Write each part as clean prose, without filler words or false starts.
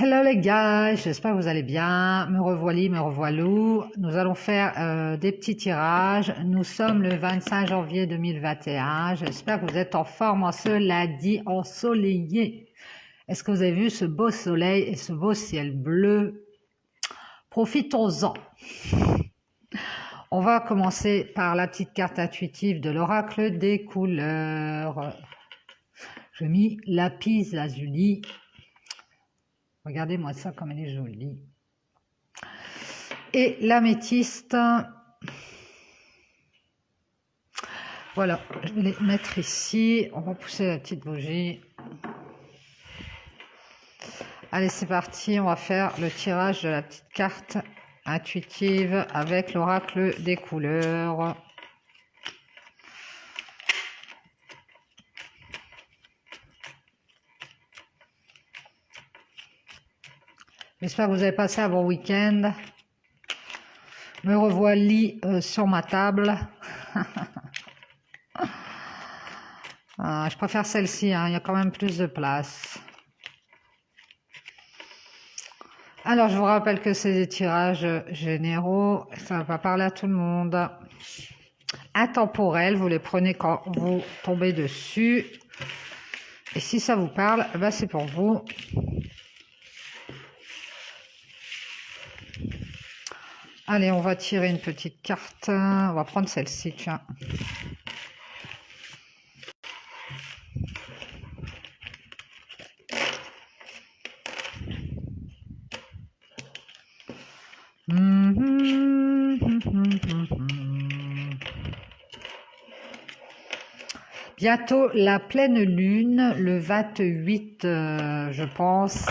Hello les gars, j'espère que vous allez bien. Me revoilà, me revoilou. Nous allons faire des petits tirages. Nous sommes le 25 janvier 2021. J'espère que vous êtes en forme en ce lundi ensoleillé. Est-ce que vous avez vu ce beau soleil et ce beau ciel bleu? Profitons-en. On va commencer par la petite carte intuitive de l'oracle des couleurs. Je mis lapis lazuli. Regardez-moi ça comme elle est jolie. Et l'améthyste. Voilà, je vais les mettre ici. On va pousser la petite bougie. Allez, c'est parti. On va faire le tirage de la petite carte intuitive avec l'oracle des couleurs. J'espère que vous avez passé un bon week-end. Me revoilà sur ma table. Je préfère celle-ci, hein, il y a quand même plus de place. Alors, je vous rappelle que c'est des tirages généraux. Ça ne va pas parler à tout le monde. Intemporels, vous les prenez quand vous tombez dessus. Et si ça vous parle, ben c'est pour vous. Allez, on va tirer une petite carte. On va prendre celle-ci, tiens. Bientôt la pleine lune, le 28, je pense.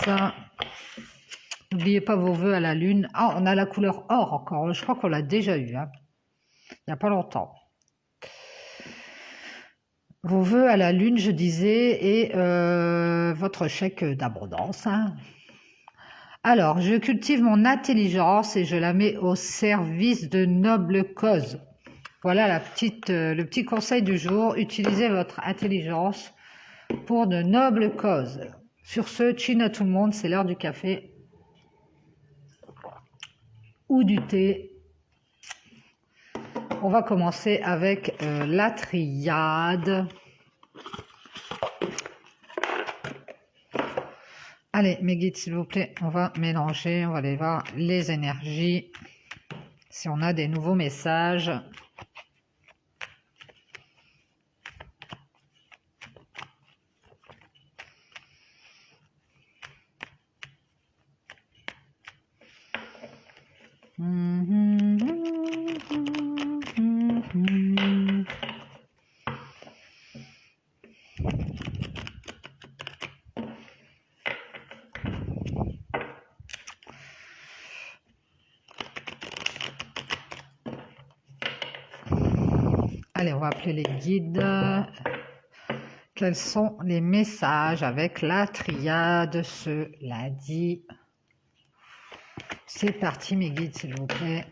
N'oubliez pas vos vœux à la lune. Ah, on a la couleur or encore. Je crois qu'on l'a déjà eu, hein. Il n'y a pas longtemps. Vos vœux à la lune, je disais, et votre chèque d'abondance, hein. Alors, je cultive mon intelligence et je la mets au service de nobles causes. Voilà le petit conseil du jour. Utilisez votre intelligence pour de nobles causes. Sur ce, chin à tout le monde, c'est l'heure du café ou du thé. On va commencer avec la triade. Allez, mes guides, s'il vous plaît, on va mélanger, on va aller voir les énergies. Si on a des nouveaux messages. Allez, on va appeler les guides. Quels sont les messages avec la triade ce lundi? C'est parti, mes guides, s'il vous plaît.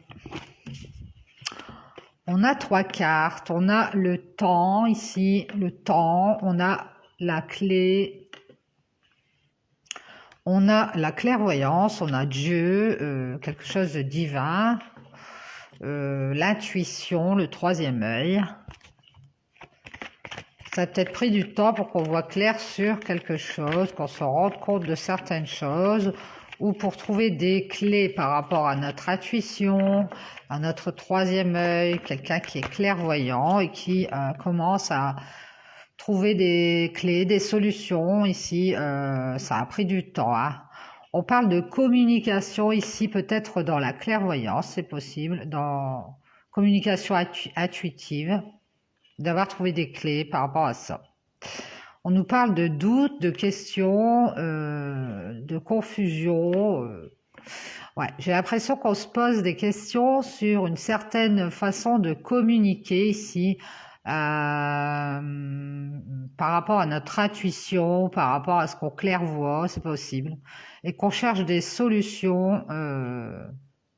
On a 3 cartes. On a le temps ici, le temps. On a la clé. On a la clairvoyance. On a Dieu, quelque chose de divin. L'intuition, le 3e œil. Ça a peut-être pris du temps pour qu'on voit clair sur quelque chose, qu'on se rende compte de certaines choses, ou pour trouver des clés par rapport à notre intuition, à notre 3e œil, quelqu'un qui est clairvoyant et qui commence à trouver des clés, des solutions. Ici, ça a pris du temps, hein. On parle de communication ici, peut-être dans la clairvoyance, c'est possible, dans communication intuitive, d'avoir trouvé des clés par rapport à ça. On nous parle de doutes, de questions, de confusion. Ouais, j'ai l'impression qu'on se pose des questions sur une certaine façon de communiquer ici, par rapport à notre intuition, par rapport à ce qu'on clairvoit, c'est possible, et qu'on cherche des solutions,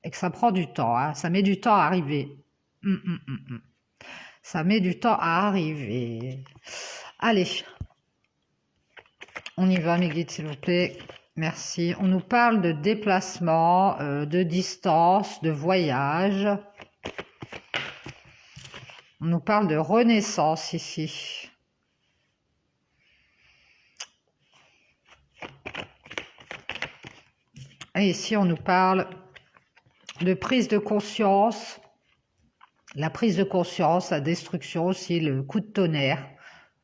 et que ça prend du temps, hein. Ça met du temps à arriver. Ça met du temps à arriver. Allez, on y va, mes guides, s'il vous plaît. Merci. On nous parle de déplacement, de distance, de voyage. On nous parle de renaissance ici. Et ici, on nous parle de prise de conscience. La prise de conscience, la destruction aussi, le coup de tonnerre,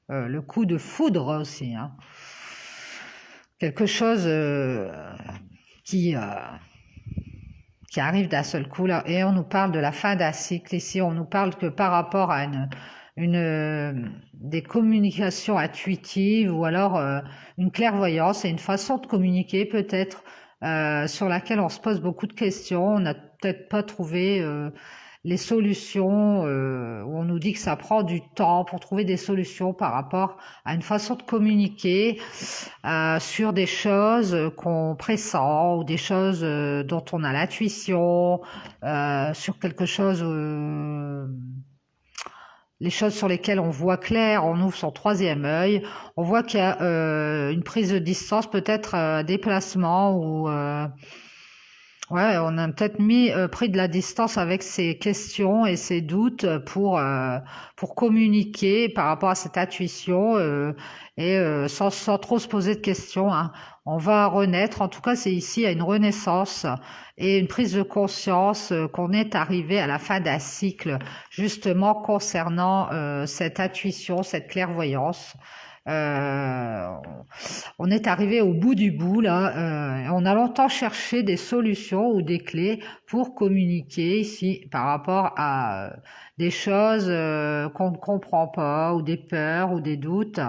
le coup de foudre aussi. Hein. Quelque chose qui arrive d'un seul coup là, et on nous parle de la fin d'un cycle. Ici, on nous parle que par rapport à des communications intuitives ou alors une clairvoyance et une façon de communiquer peut-être sur laquelle on se pose beaucoup de questions. On n'a peut-être pas trouvé les solutions, où on nous dit que ça prend du temps pour trouver des solutions par rapport à une façon de communiquer sur des choses qu'on pressent ou des choses dont on a l'intuition, sur quelque chose, les choses sur lesquelles on voit clair, on ouvre son troisième œil, on voit qu'il y a une prise de distance, peut-être un déplacement ou... ouais, on a peut-être pris de la distance avec ces questions et ces doutes pour communiquer par rapport à cette intuition et sans trop se poser de questions. Hein. On va renaître, en tout cas c'est ici à une renaissance et une prise de conscience qu'on est arrivé à la fin d'un cycle justement concernant cette intuition, cette clairvoyance. On est arrivé au bout du bout là. On a longtemps cherché des solutions ou des clés pour communiquer ici par rapport à des choses qu'on ne comprend pas ou des peurs ou des doutes.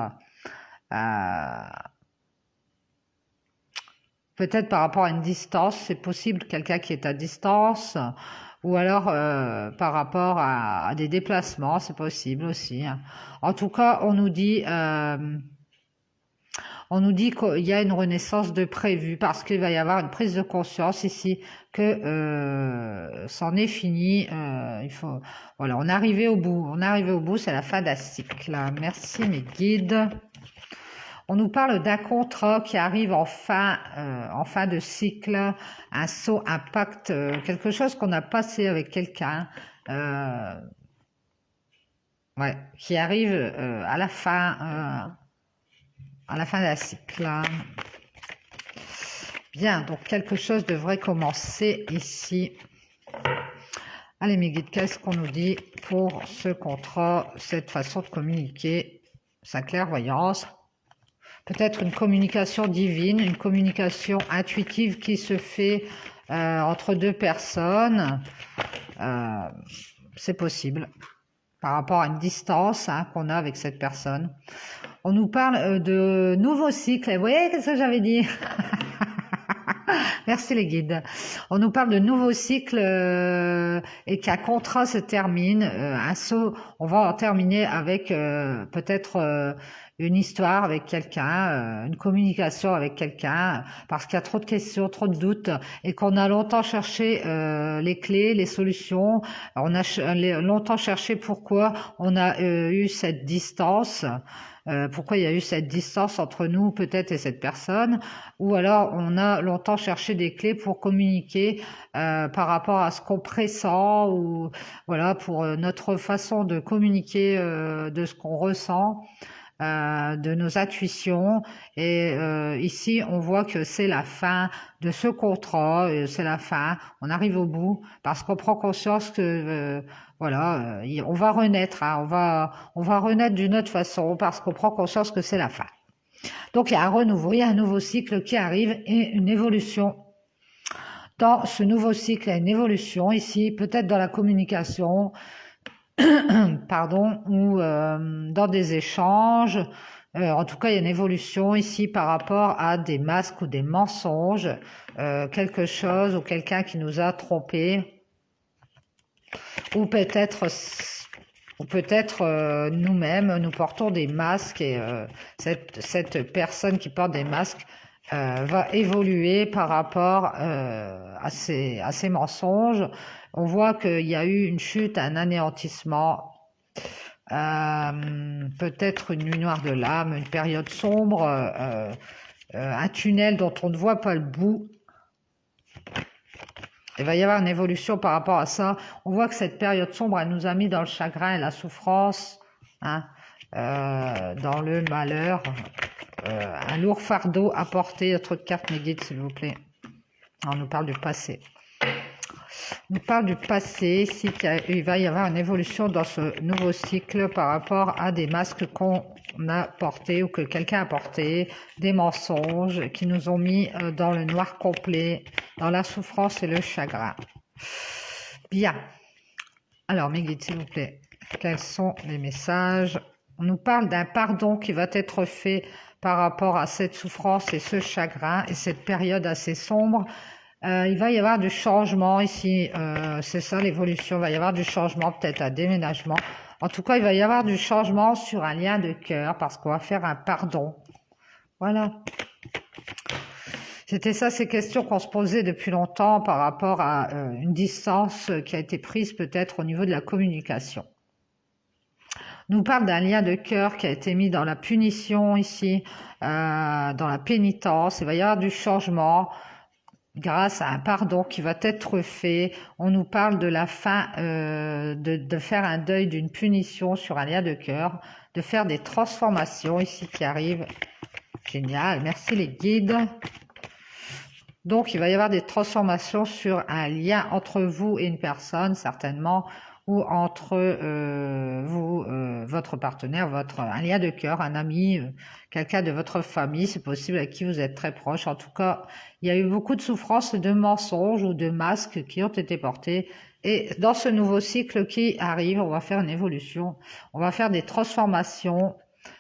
Peut-être par rapport à une distance, c'est possible, quelqu'un qui est à distance, ou alors par rapport à des déplacements, c'est possible aussi. Hein. En tout cas, on nous dit qu'il y a une renaissance de prévu parce qu'il va y avoir une prise de conscience ici que c'en est fini. Voilà, on est arrivé au bout. On est arrivé au bout, c'est la fin d'un cycle. Merci mes guides. On nous parle d'un contrat qui arrive en fin de cycle, un saut, un pacte, quelque chose qu'on a passé avec quelqu'un, ouais, qui arrive à la fin d'un cycle. Bien, donc quelque chose devrait commencer ici. Allez mes guides, qu'est-ce qu'on nous dit pour ce contrat, cette façon de communiquer, sa clairvoyance? Peut-être une communication divine, une communication intuitive qui se fait entre deux personnes. C'est possible. Par rapport à une distance qu'on a avec cette personne. On nous parle de nouveaux cycles. Vous voyez, qu'est-ce que j'avais dit? Merci les guides. On nous parle de nouveaux cycles et qu'un contrat se termine. Un saut, on va en terminer avec peut-être une histoire avec quelqu'un, une communication avec quelqu'un, parce qu'il y a trop de questions, trop de doutes, et qu'on a longtemps cherché les clés, les solutions. On a longtemps cherché pourquoi on a eu cette distance. Pourquoi il y a eu cette distance entre nous peut-être et cette personne, ou alors on a longtemps cherché des clés pour communiquer par rapport à ce qu'on pressent, ou voilà, pour notre façon de communiquer de ce qu'on ressent, de nos intuitions. Et ici on voit que c'est la fin de ce contrat, c'est la fin, on arrive au bout parce qu'on prend conscience que voilà, on va renaître, hein, on va renaître d'une autre façon parce qu'on prend conscience que c'est la fin. Donc il y a un renouveau, il y a un nouveau cycle qui arrive et une évolution. Dans ce nouveau cycle, il y a une évolution ici, peut-être dans la communication, pardon, ou dans des échanges. En tout cas, il y a une évolution ici par rapport à des masques ou des mensonges, quelque chose ou quelqu'un qui nous a trompés. Ou peut-être nous-mêmes, nous portons des masques et cette personne qui porte des masques va évoluer par rapport à ces mensonges. On voit qu'il y a eu une chute, un anéantissement, peut-être une nuit noire de l'âme, une période sombre, un tunnel dont on ne voit pas le bout. Il va y avoir une évolution par rapport à ça. On voit que cette période sombre, elle nous a mis dans le chagrin et la souffrance, hein, dans le malheur. Un lourd fardeau à porter. Autre carte, mes guides, s'il vous plaît. On nous parle du passé. On nous parle du passé, ici qu'il va y avoir une évolution dans ce nouveau cycle par rapport à des masques qu'on a portés ou que quelqu'un a portés, des mensonges qui nous ont mis dans le noir complet, dans la souffrance et le chagrin. Bien. Alors, mes guides, s'il vous plaît, quels sont les messages? On nous parle d'un pardon qui va être fait par rapport à cette souffrance et ce chagrin et cette période assez sombre. Il va y avoir du changement ici, c'est ça l'évolution, il va y avoir du changement, peut-être un déménagement. En tout cas, il va y avoir du changement sur un lien de cœur parce qu'on va faire un pardon. Voilà. C'était ça, ces questions qu'on se posait depuis longtemps par rapport à une distance qui a été prise peut-être au niveau de la communication. On nous parle d'un lien de cœur qui a été mis dans la punition ici, dans la pénitence. Il va y avoir du changement grâce à un pardon qui va être fait. On nous parle de la fin, de faire un deuil d'une punition sur un lien de cœur, de faire des transformations ici qui arrivent. Génial, merci les guides. Donc, il va y avoir des transformations sur un lien entre vous et une personne, certainement, ou entre vous, votre partenaire, un lien de cœur, un ami, quelqu'un de votre famille, c'est possible, avec qui vous êtes très proche. En tout cas, il y a eu beaucoup de souffrances, de mensonges ou de masques qui ont été portés. Et dans ce nouveau cycle qui arrive, on va faire une évolution, on va faire des transformations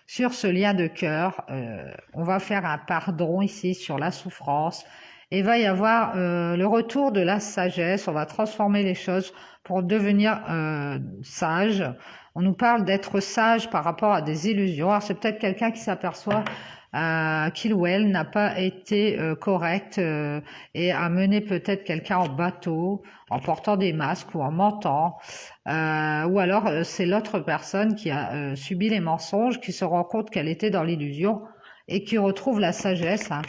sur ce lien de cœur. On va faire un pardon ici sur la souffrance. Et il va y avoir le retour de la sagesse. On va transformer les choses pour devenir sage. On nous parle d'être sage par rapport à des illusions. Alors c'est peut-être quelqu'un qui s'aperçoit qu'il ou elle n'a pas été correct et a mené peut-être quelqu'un en bateau, en portant des masques ou en mentant. Ou alors c'est l'autre personne qui a subi les mensonges, qui se rend compte qu'elle était dans l'illusion et qui retrouve la sagesse. Hein.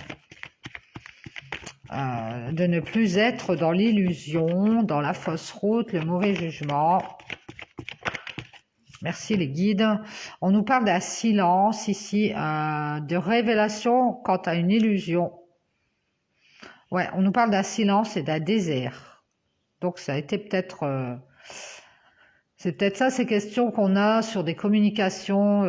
De ne plus être dans l'illusion, dans la fausse route, le mauvais jugement. Merci les guides. On nous parle d'un silence ici, de révélation quant à une illusion. Ouais, on nous parle d'un silence et d'un désert. Donc ça a été peut-être... c'est peut-être ça, ces questions qu'on a sur des communications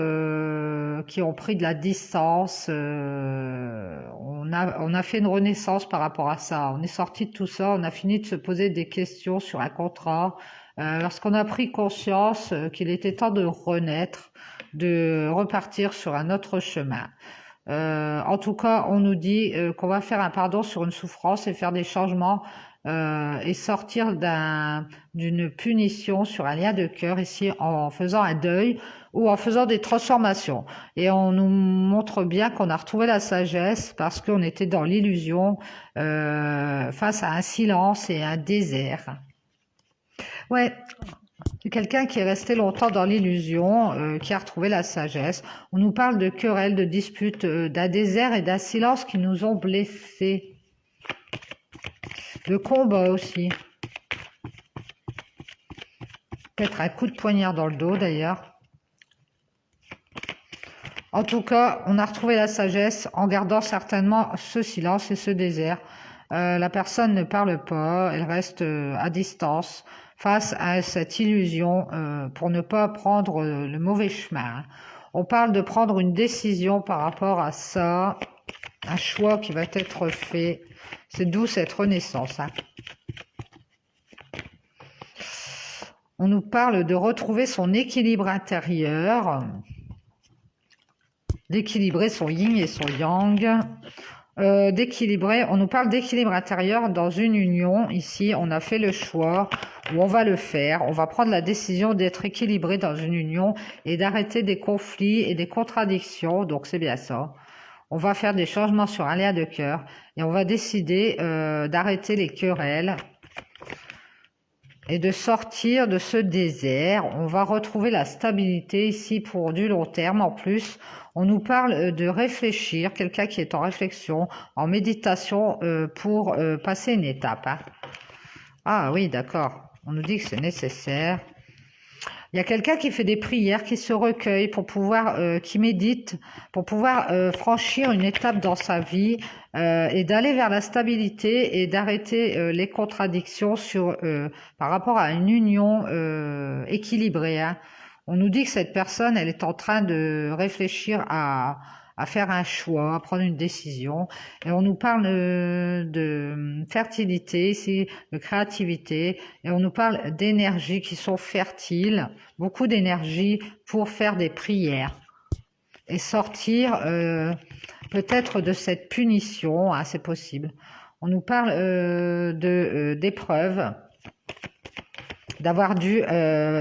qui ont pris de la distance. On a fait une renaissance par rapport à ça. On est sorti de tout ça, on a fini de se poser des questions sur un contrat. Lorsqu'on a pris conscience qu'il était temps de renaître, de repartir sur un autre chemin. En tout cas, on nous dit qu'on va faire un pardon sur une souffrance et faire des changements et sortir d'une punition sur un lien de cœur ici en faisant un deuil ou en faisant des transformations. Et on nous montre bien qu'on a retrouvé la sagesse parce qu'on était dans l'illusion face à un silence et un désert. Ouais, c'est quelqu'un qui est resté longtemps dans l'illusion, qui a retrouvé la sagesse. On nous parle de querelles, de disputes, d'un désert et d'un silence qui nous ont blessés. De combat aussi. Peut-être un coup de poignard dans le dos d'ailleurs. En tout cas, on a retrouvé la sagesse en gardant certainement ce silence et ce désert. La personne ne parle pas, elle reste à distance face à cette illusion pour ne pas prendre le mauvais chemin. On parle de prendre une décision par rapport à ça, un choix qui va être fait. C'est d'où cette renaissance. Hein. On nous parle de retrouver son équilibre intérieur, d'équilibrer son yin et son yang, d'équilibrer. On nous parle d'équilibre intérieur dans une union. Ici, on a fait le choix, ou on va le faire. On va prendre la décision d'être équilibré dans une union et d'arrêter des conflits et des contradictions. Donc, c'est bien ça. On va faire des changements sur un lien de cœur et on va décider d'arrêter les querelles. et de sortir de ce désert. On va retrouver la stabilité ici pour du long terme. En plus, on nous parle de réfléchir, quelqu'un qui est en réflexion, en méditation pour passer une étape. Hein. Ah oui, d'accord. On nous dit que c'est nécessaire. Il y a quelqu'un qui fait des prières, qui se recueille pour pouvoir, qui médite, pour pouvoir franchir une étape dans sa vie et d'aller vers la stabilité et d'arrêter les contradictions par rapport à une union équilibrée. Hein. On nous dit que cette personne, elle est en train de réfléchir à faire un choix, à prendre une décision. Et on nous parle de fertilité ici, de créativité, et on nous parle d'énergie qui sont fertiles, beaucoup d'énergie pour faire des prières et sortir peut-être de cette punition, hein, c'est possible. On nous parle d'épreuves, d'avoir dû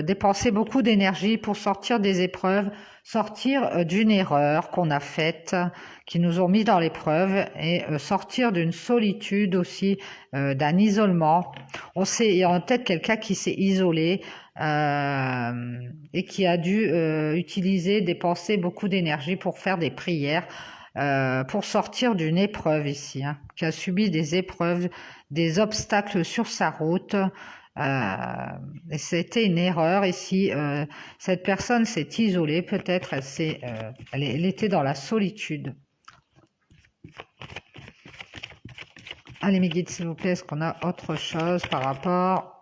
dépenser beaucoup d'énergie pour sortir des épreuves, sortir d'une erreur qu'on a faite, qui nous ont mis dans l'épreuve, et sortir d'une solitude aussi, d'un isolement. Il y a peut-être quelqu'un qui s'est isolé et qui a dû dépenser beaucoup d'énergie pour faire des prières, pour sortir d'une épreuve ici, hein, qui a subi des épreuves, des obstacles sur sa route. Et c'était une erreur ici. Cette personne s'est isolée, peut-être elle était dans la solitude. Allez mes guides, s'il vous plaît, est-ce qu'on a autre chose par rapport...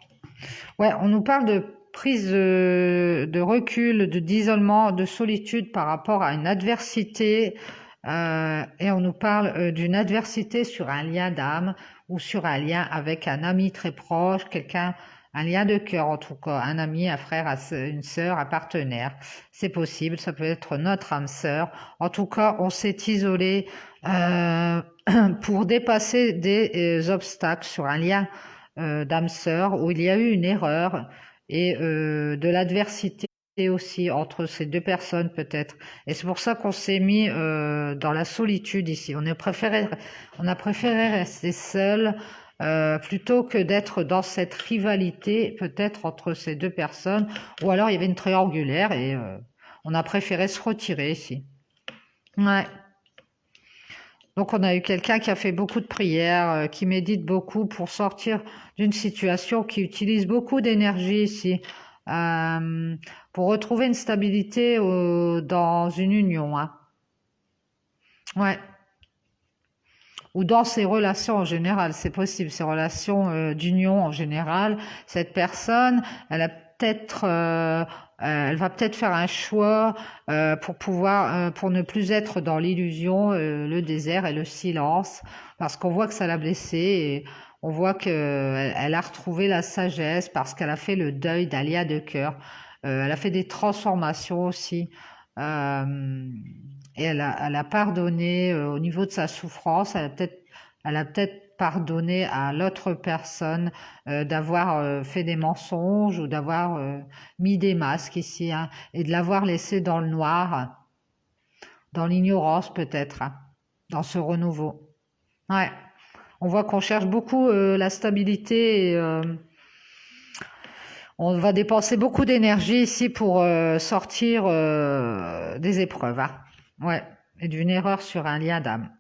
Ouais, on nous parle de prise de recul, d'isolement, de solitude par rapport à une adversité. Et on nous parle d'une adversité sur un lien d'âme ou sur un lien avec un ami très proche, un lien de cœur en tout cas, un ami, un frère, une sœur, un partenaire. C'est possible, ça peut être notre âme sœur. En tout cas, on s'est isolé pour dépasser des obstacles sur un lien d'âme sœur où il y a eu une erreur et de l'adversité aussi entre ces deux personnes peut-être. Et c'est pour ça qu'on s'est mis dans la solitude ici. On a préféré rester seul plutôt que d'être dans cette rivalité peut-être entre ces deux personnes. Ou alors il y avait une triangulaire et on a préféré se retirer ici. Ouais. Donc on a eu quelqu'un qui a fait beaucoup de prières, qui médite beaucoup pour sortir d'une situation, qui utilise beaucoup d'énergie ici. Pour retrouver une stabilité dans une union. Hein. Ouais. Ou dans ses relations en général, c'est possible, ces relations d'union en général. Cette personne, elle va peut-être faire un choix pour ne plus être dans l'illusion, le désert et le silence, parce qu'on voit que ça l'a blessée et on voit qu'elle a retrouvé la sagesse parce qu'elle a fait le deuil d'un lien de cœur. Elle a fait des transformations aussi. Et elle a pardonné au niveau de sa souffrance. Elle a peut-être pardonné à l'autre personne d'avoir fait des mensonges ou d'avoir mis des masques ici, hein, et de l'avoir laissé dans le noir, dans l'ignorance peut-être, hein, dans ce renouveau. Ouais. On voit qu'on cherche beaucoup la stabilité et on va dépenser beaucoup d'énergie ici pour sortir des épreuves. Hein. Ouais, et d'une erreur sur un lien d'âme.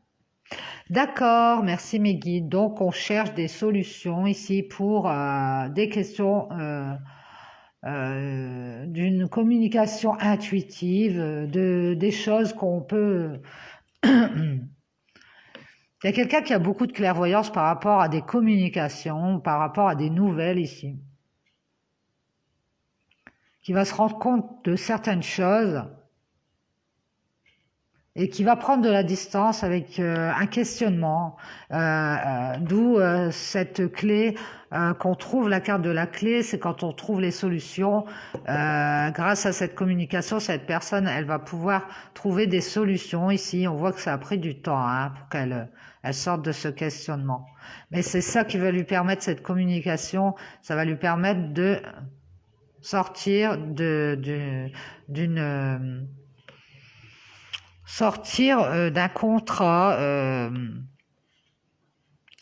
D'accord, merci mes guides. Donc, on cherche des solutions ici pour des questions d'une communication intuitive, des choses qu'on peut... Il y a quelqu'un qui a beaucoup de clairvoyance par rapport à des communications, par rapport à des nouvelles ici, qui va se rendre compte de certaines choses et qui va prendre de la distance avec un questionnement, d'où cette clé, qu'on trouve la carte de la clé, c'est quand on trouve les solutions. Grâce à cette communication, cette personne, elle va pouvoir trouver des solutions ici. On voit que ça a pris du temps hein, pour qu'elle sorte de ce questionnement. Mais c'est ça qui va lui permettre, cette communication, ça va lui permettre de sortir d'un contrat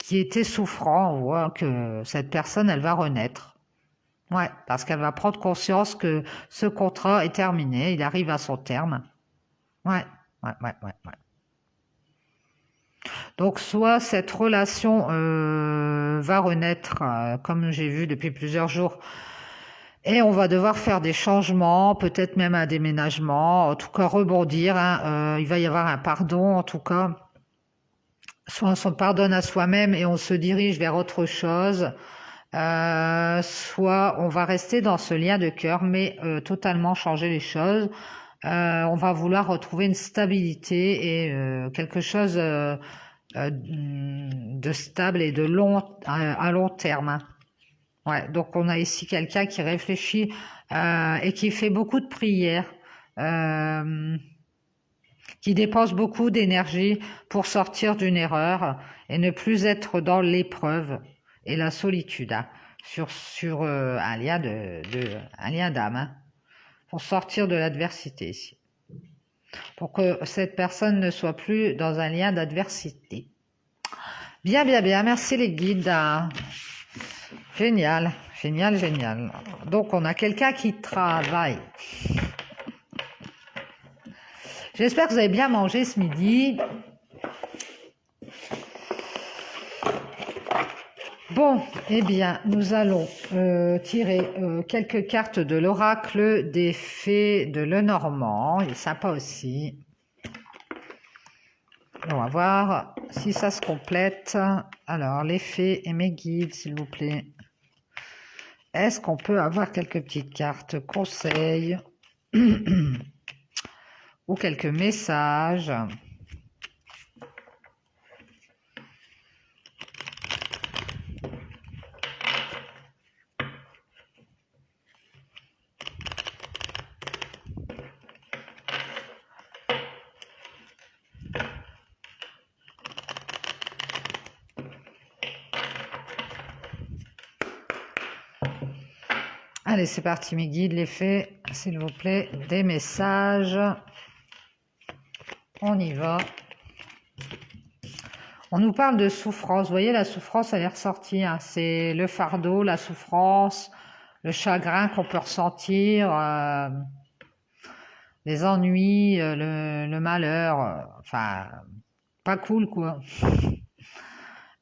qui était souffrant. On voit que cette personne, elle va renaître. Ouais, parce qu'elle va prendre conscience que ce contrat est terminé, il arrive à son terme. Ouais, ouais. Donc, soit cette relation va renaître, comme j'ai vu depuis plusieurs jours, et on va devoir faire des changements, peut-être même un déménagement, en tout cas rebondir, hein, il va y avoir un pardon, en tout cas. Soit on se pardonne à soi-même et on se dirige vers autre chose, soit on va rester dans ce lien de cœur, mais totalement changer les choses. On va vouloir retrouver une stabilité et quelque chose de stable et de long à long terme. Hein. Ouais, donc on a ici quelqu'un qui réfléchit et qui fait beaucoup de prières, qui dépense beaucoup d'énergie pour sortir d'une erreur et ne plus être dans l'épreuve et la solitude, hein, sur un lien un lien d'âme, hein, pour sortir de l'adversité ici, pour que cette personne ne soit plus dans un lien d'adversité. Bien, merci les guides. Hein. Génial. Donc, on a quelqu'un qui travaille. J'espère que vous avez bien mangé ce midi. Bon, eh bien, nous allons tirer quelques cartes de l'oracle des fées de Lenormand. Il est sympa aussi. On va voir si ça se complète. Alors, les fées et mes guides, s'il vous plaît. Est-ce qu'on peut avoir quelques petites cartes conseils ou quelques messages? Allez, c'est parti, mes guides, les fées, s'il vous plaît, des messages. On y va. On nous parle de souffrance. Vous voyez, la souffrance, elle est ressortie. Hein. C'est le fardeau, la souffrance, le chagrin qu'on peut ressentir, les ennuis, le malheur. Enfin, pas cool, quoi.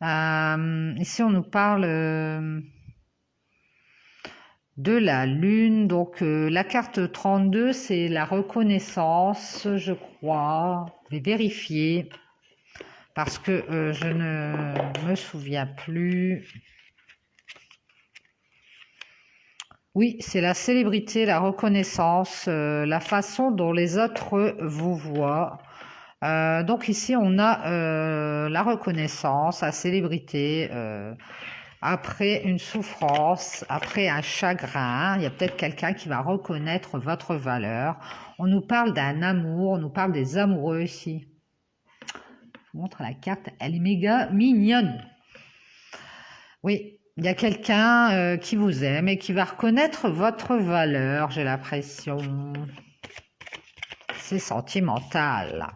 Ici, on nous parle de la lune. Donc, la carte 32, c'est la reconnaissance, je crois. Je vais vérifier parce que je ne me souviens plus. Oui, c'est la célébrité, la reconnaissance, la façon dont les autres vous voient. Donc ici, on a la reconnaissance, la célébrité, après une souffrance, après un chagrin. Il y a peut-être quelqu'un qui va reconnaître votre valeur. On nous parle d'un amour, on nous parle des amoureux ici. Je vous montre la carte, elle est méga mignonne. Oui. Il y a quelqu'un qui vous aime et qui va reconnaître votre valeur, j'ai l'impression. C'est sentimental.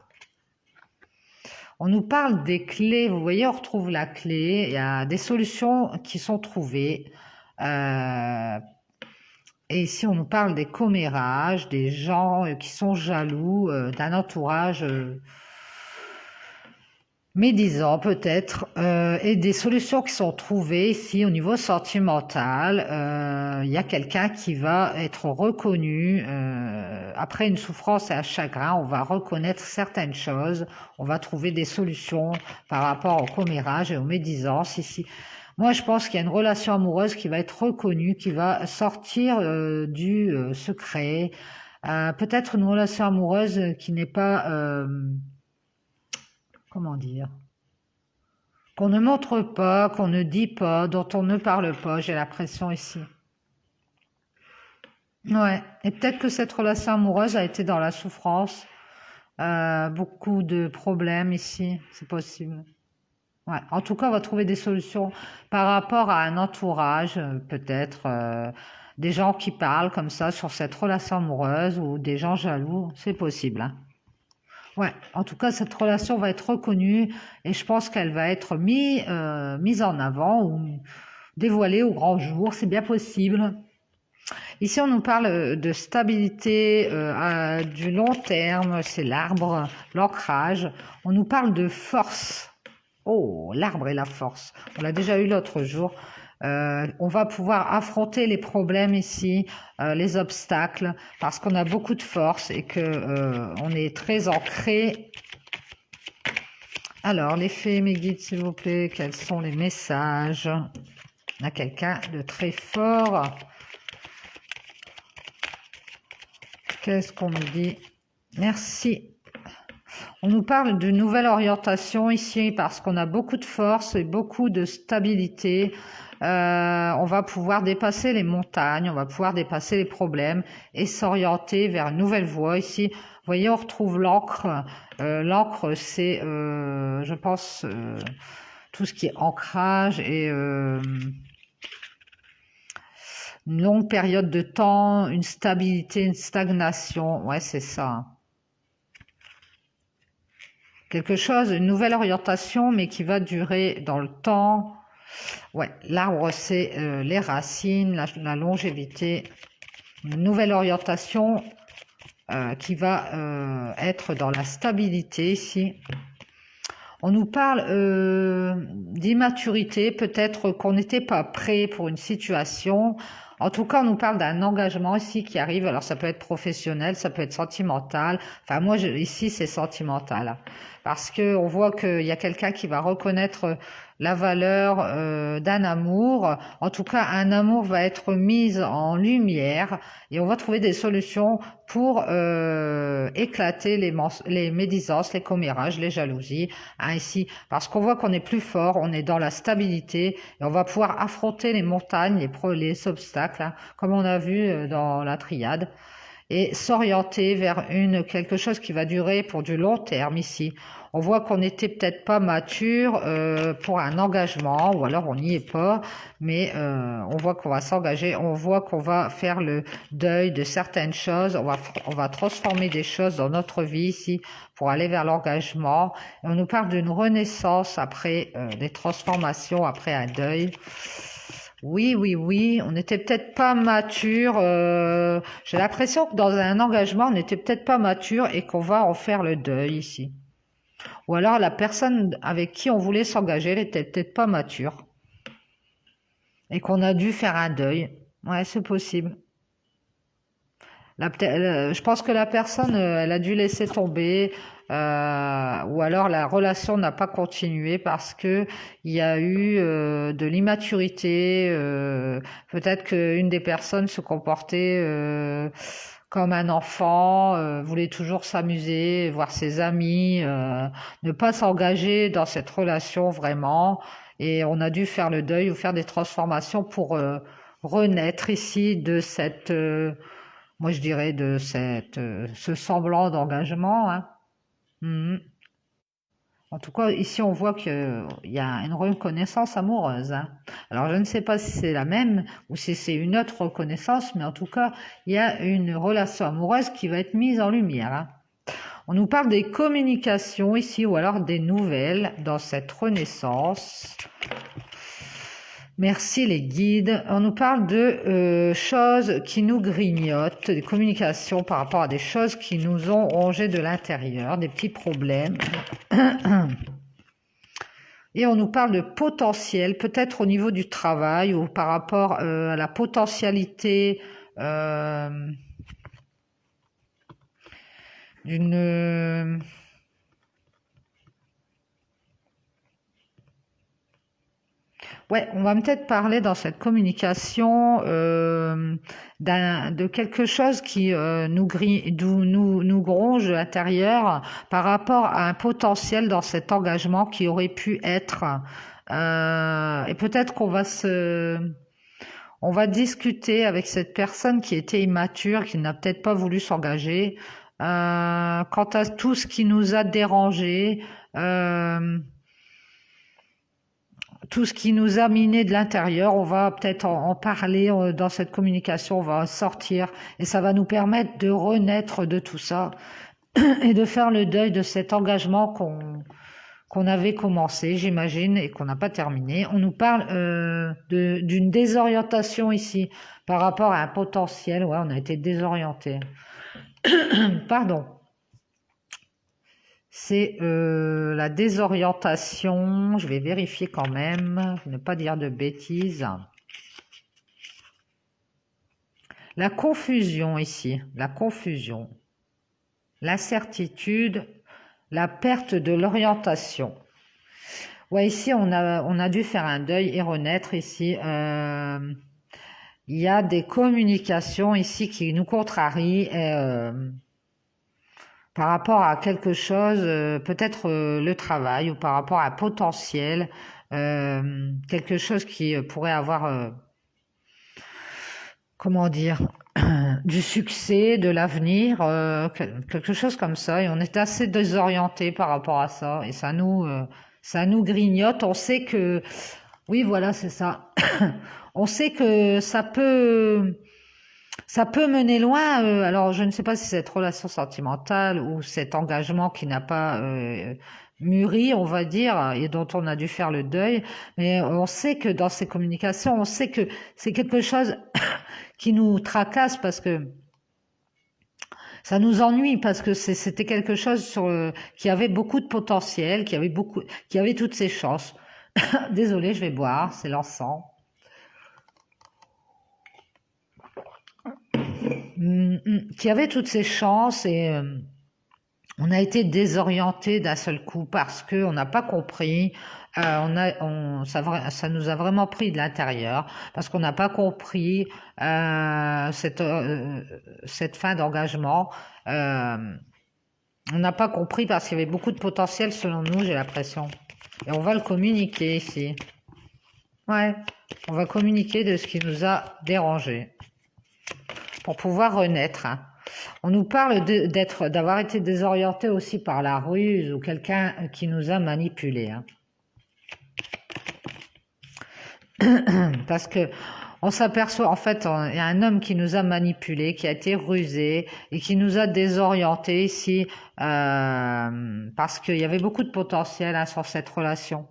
On nous parle des clés. Vous voyez, on retrouve la clé. Il y a des solutions qui sont trouvées. Et ici, on nous parle des commérages, des gens qui sont jaloux, d'un entourage médisant peut-être, et des solutions qui sont trouvées ici au niveau sentimental. Il y a quelqu'un qui va être reconnu après une souffrance et un chagrin. On va reconnaître certaines choses, on va trouver des solutions par rapport au commérage et aux médisances ici. Moi, je pense qu'il y a une relation amoureuse qui va être reconnue, qui va sortir du secret. Peut-être une relation amoureuse qui n'est pas... comment dire, qu'on ne montre pas, qu'on ne dit pas, dont on ne parle pas, j'ai l'impression ici. Ouais, et peut-être que cette relation amoureuse a été dans la souffrance, beaucoup de problèmes ici, c'est possible. Ouais, en tout cas, on va trouver des solutions par rapport à un entourage, peut-être, des gens qui parlent comme ça sur cette relation amoureuse ou des gens jaloux, c'est possible, hein. Ouais, en tout cas, cette relation va être reconnue et je pense qu'elle va être mise en avant ou dévoilée au grand jour, c'est bien possible. Ici, on nous parle de stabilité du long terme, c'est l'arbre, l'ancrage. On nous parle de force. Oh, l'arbre et la force. On l'a déjà eu l'autre jour. On va pouvoir affronter les problèmes ici, les obstacles, parce qu'on a beaucoup de force et que on est très ancré. Alors, les fées, mes guides, s'il vous plaît, quels sont les messages? On a quelqu'un de très fort. Qu'est-ce qu'on me dit? Merci. On nous parle d'une nouvelle orientation ici parce qu'on a beaucoup de force et beaucoup de stabilité. On va pouvoir dépasser les montagnes, on va pouvoir dépasser les problèmes et s'orienter vers une nouvelle voie. Ici, vous voyez, on retrouve l'encre. L'encre, c'est, je pense, tout ce qui est ancrage et une longue période de temps, une stabilité, une stagnation. Ouais, c'est ça. Quelque chose, une nouvelle orientation, mais qui va durer dans le temps. Ouais, l'arbre, c'est les racines, la longévité. Une nouvelle orientation qui va être dans la stabilité ici. On nous parle d'immaturité, peut-être qu'on n'était pas prêt pour une situation. En tout cas, on nous parle d'un engagement ici qui arrive. Alors, ça peut être professionnel, ça peut être sentimental. Enfin, moi, ici, c'est sentimental. Parce que on voit qu'il y a quelqu'un qui va reconnaître la valeur d'un amour. En tout cas, un amour va être mis en lumière et on va trouver des solutions pour éclater les médisances, les commérages, les jalousies. Hein, ici, parce qu'on voit qu'on est plus fort, on est dans la stabilité et on va pouvoir affronter les montagnes, les obstacles, hein, comme on a vu dans la triade, et s'orienter vers quelque chose qui va durer pour du long terme ici. On voit qu'on n'était peut-être pas mature pour un engagement, ou alors on n'y est pas, mais on voit qu'on va s'engager, on voit qu'on va faire le deuil de certaines choses, on va transformer des choses dans notre vie ici pour aller vers l'engagement. On nous parle d'une renaissance après des transformations, après un deuil. Oui, oui, oui, on n'était peut-être pas mature. J'ai l'impression que dans un engagement, on n'était peut-être pas mature et qu'on va en faire le deuil ici. Ou alors la personne avec qui on voulait s'engager, elle était peut-être pas mature. Et qu'on a dû faire un deuil. Ouais, c'est possible. Je pense que la personne, elle a dû laisser tomber. Ou alors la relation n'a pas continué parce que il y a eu de l'immaturité. Peut-être qu'une des personnes se comportait comme un enfant, voulait toujours s'amuser, voir ses amis, ne pas s'engager dans cette relation vraiment. Et on a dû faire le deuil ou faire des transformations pour renaître ici de cette, moi je dirais de ce semblant d'engagement. Hein. Mhm. En tout cas, ici, on voit qu'il y a une reconnaissance amoureuse. Hein. Alors, je ne sais pas si c'est la même ou si c'est une autre reconnaissance, mais en tout cas, il y a une relation amoureuse qui va être mise en lumière. Hein. On nous parle des communications ici, ou alors des nouvelles dans cette renaissance. Merci les guides. On nous parle de choses qui nous grignotent, des communications par rapport à des choses qui nous ont rongé de l'intérieur, des petits problèmes. Et on nous parle de potentiel, peut-être au niveau du travail ou par rapport à la potentialité d'une... Ouais, on va peut-être parler dans cette communication de quelque chose qui nous gronge de l'intérieur par rapport à un potentiel dans cet engagement qui aurait pu être. Et peut-être qu'on on va discuter avec cette personne qui était immature, qui n'a peut-être pas voulu s'engager, quant à tout ce qui nous a dérangé. Tout ce qui nous a miné de l'intérieur, on va peut-être en parler dans cette communication, on va en sortir et ça va nous permettre de renaître de tout ça et de faire le deuil de cet engagement qu'on qu'on avait commencé, j'imagine, et qu'on n'a pas terminé. On nous parle d'une désorientation ici par rapport à un potentiel. Ouais, on a été désorienté. Pardon. C'est la désorientation. Je vais vérifier quand même, ne pas dire de bêtises. La confusion ici, la confusion, l'incertitude, la perte de l'orientation. Ouais, ici on a dû faire un deuil et renaître ici. Il y a des communications ici qui nous contrarient par rapport à quelque chose, peut-être le travail ou par rapport à un potentiel, quelque chose qui pourrait avoir, comment dire, du succès, de l'avenir, quelque chose comme ça. Et on est assez désorienté par rapport à ça. Et ça nous grignote. On sait que, oui, voilà, c'est ça. On sait que ça peut mener loin. Alors, je ne sais pas si cette relation sentimentale ou cet engagement qui n'a pas mûri, on va dire, et dont on a dû faire le deuil, mais on sait que dans ces communications, on sait que c'est quelque chose qui nous tracasse parce que ça nous ennuie parce que c'était quelque chose qui avait beaucoup de potentiel, qui avait toutes ses chances. Désolée, je vais boire, c'est l'encens. Qui avait toutes ses chances et on a été désorienté d'un seul coup parce que on n'a pas compris. Ça nous a vraiment pris de l'intérieur parce qu'on n'a pas compris cette fin d'engagement. On n'a pas compris parce qu'il y avait beaucoup de potentiel selon nous, j'ai l'impression. Et on va le communiquer ici. Ouais, on va communiquer de ce qui nous a dérangé pour pouvoir renaître. Hein. On nous parle d'avoir été désorienté aussi par la ruse ou quelqu'un qui nous a manipulés. Hein. Parce que on s'aperçoit, en fait, il y a un homme qui nous a manipulés, qui a été rusé et qui nous a désorientés ici parce qu'il y avait beaucoup de potentiel hein, sur cette relation.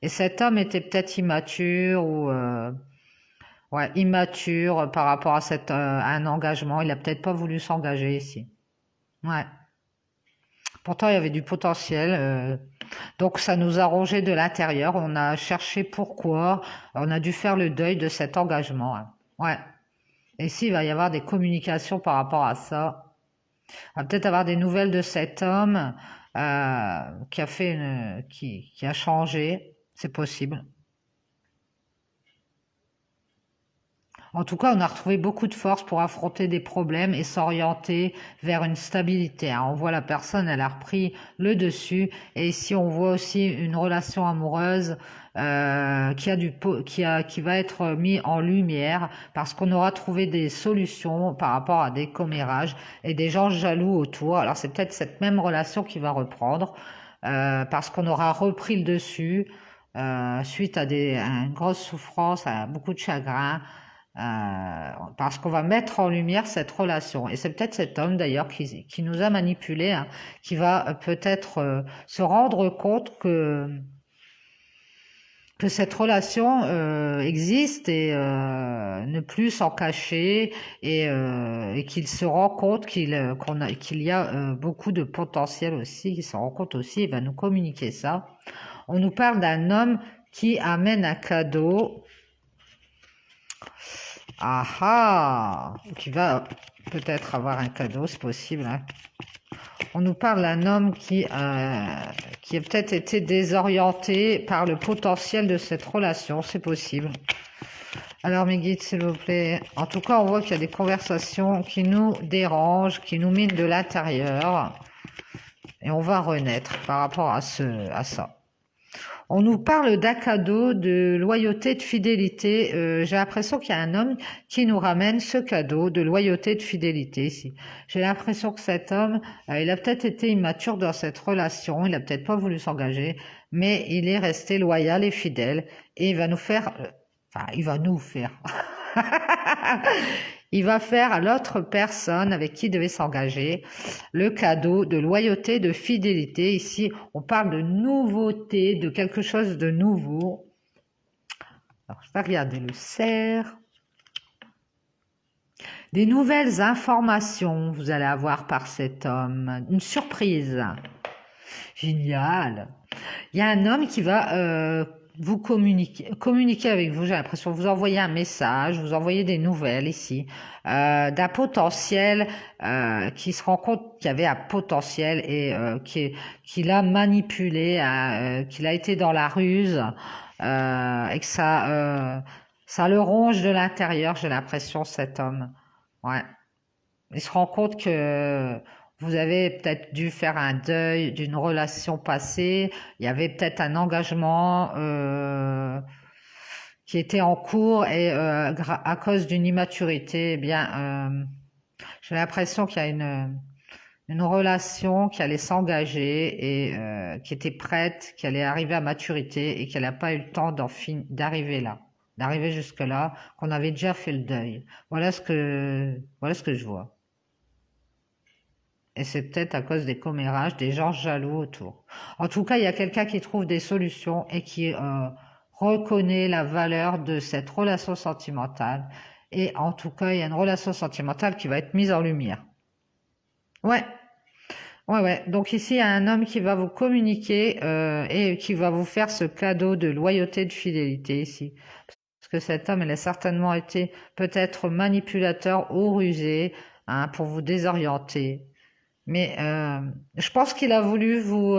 Et cet homme était peut-être immature ou immature par rapport à un engagement. Il a peut-être pas voulu s'engager ici. Ouais. Pourtant, il y avait du potentiel. Donc, ça nous a rongé de l'intérieur. On a cherché pourquoi. On a dû faire le deuil de cet engagement. Hein. Ouais. Et ici, il va y avoir des communications par rapport à ça. On va peut-être avoir des nouvelles de cet homme qui a changé. C'est possible. En tout cas, on a retrouvé beaucoup de force pour affronter des problèmes et s'orienter vers une stabilité. Hein. On voit la personne, elle a repris le dessus. Et ici, on voit aussi une relation amoureuse qui va être mise en lumière parce qu'on aura trouvé des solutions par rapport à des commérages et des gens jaloux autour. Alors, c'est peut-être cette même relation qui va reprendre parce qu'on aura repris le dessus suite à une grosse souffrance, à beaucoup de chagrin. Parce qu'on va mettre en lumière cette relation. Et c'est peut-être cet homme d'ailleurs qui nous a manipulés, hein, qui va peut-être se rendre compte que cette relation existe et ne plus s'en cacher et qu'il se rend compte qu'il y a beaucoup de potentiel aussi, qu'il se rend compte aussi, il va nous communiquer ça. On nous parle d'un homme qui amène un cadeau. Ah, qui va peut-être avoir un cadeau, c'est possible. Hein. On nous parle d'un homme qui a peut-être été désorienté par le potentiel de cette relation, c'est possible. Alors mes guides, s'il vous plaît. En tout cas, on voit qu'il y a des conversations qui nous dérangent, qui nous minent de l'intérieur. Et on va renaître par rapport à ça. On nous parle d'un cadeau, de loyauté, de fidélité. J'ai l'impression qu'il y a un homme qui nous ramène ce cadeau de loyauté, de fidélité ici. J'ai l'impression que cet homme, il a peut-être été immature dans cette relation, il a peut-être pas voulu s'engager, mais il est resté loyal et fidèle et il va nous faire... il va faire à l'autre personne avec qui il devait s'engager le cadeau de loyauté, de fidélité. Ici, on parle de nouveauté, de quelque chose de nouveau. Alors, je vais regarder le cerf. Des nouvelles informations, vous allez avoir par cet homme. Une surprise. Génial. Il y a un homme qui va vous communiquer avec vous. J'ai l'impression vous envoyer un message, vous envoyer des nouvelles ici, d'un potentiel qui se rend compte qu'il y avait un potentiel et qu'il a manipulé, qu'il a été dans la ruse et que ça le ronge de l'intérieur. J'ai l'impression cet homme. Ouais. Il se rend compte que vous avez peut-être dû faire un deuil d'une relation passée. Il y avait peut-être un engagement qui était en cours et à cause d'une immaturité, eh bien, j'ai l'impression qu'il y a une relation qui allait s'engager et qui était prête, qui allait arriver à maturité et qu'elle n'a pas eu le temps d'arriver là, d'arriver jusque-là, qu'on avait déjà fait le deuil. Voilà ce que je vois. Et c'est peut-être à cause des commérages, des gens jaloux autour. En tout cas, il y a quelqu'un qui trouve des solutions et qui reconnaît la valeur de cette relation sentimentale. Et en tout cas, il y a une relation sentimentale qui va être mise en lumière. Ouais, ouais. Donc ici, il y a un homme qui va vous communiquer et qui va vous faire ce cadeau de loyauté, de fidélité ici. Parce que cet homme, il a certainement été peut-être manipulateur ou rusé pour vous désorienter. Mais je pense qu'il a voulu vous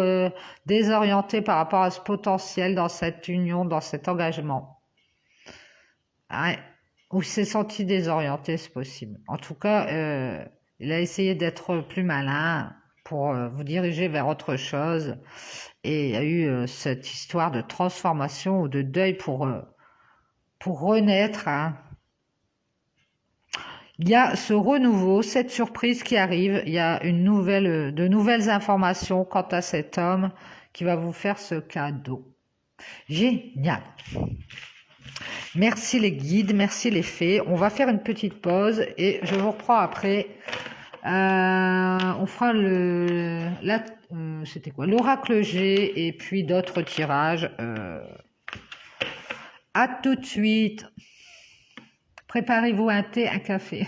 désorienter par rapport à ce potentiel dans cette union, dans cet engagement. Ouais. Ou il s'est senti désorienté, c'est possible. En tout cas, il a essayé d'être plus malin pour vous diriger vers autre chose. Et il y a eu cette histoire de transformation ou de deuil pour renaître. Hein. Il y a ce renouveau, cette surprise qui arrive. Il y a de nouvelles informations quant à cet homme qui va vous faire ce cadeau. Génial. Merci les guides, merci les fées. On va faire une petite pause et je vous reprends après. On fera c'était quoi, l'oracle G et puis d'autres tirages. À tout de suite. Préparez-vous un thé, un café.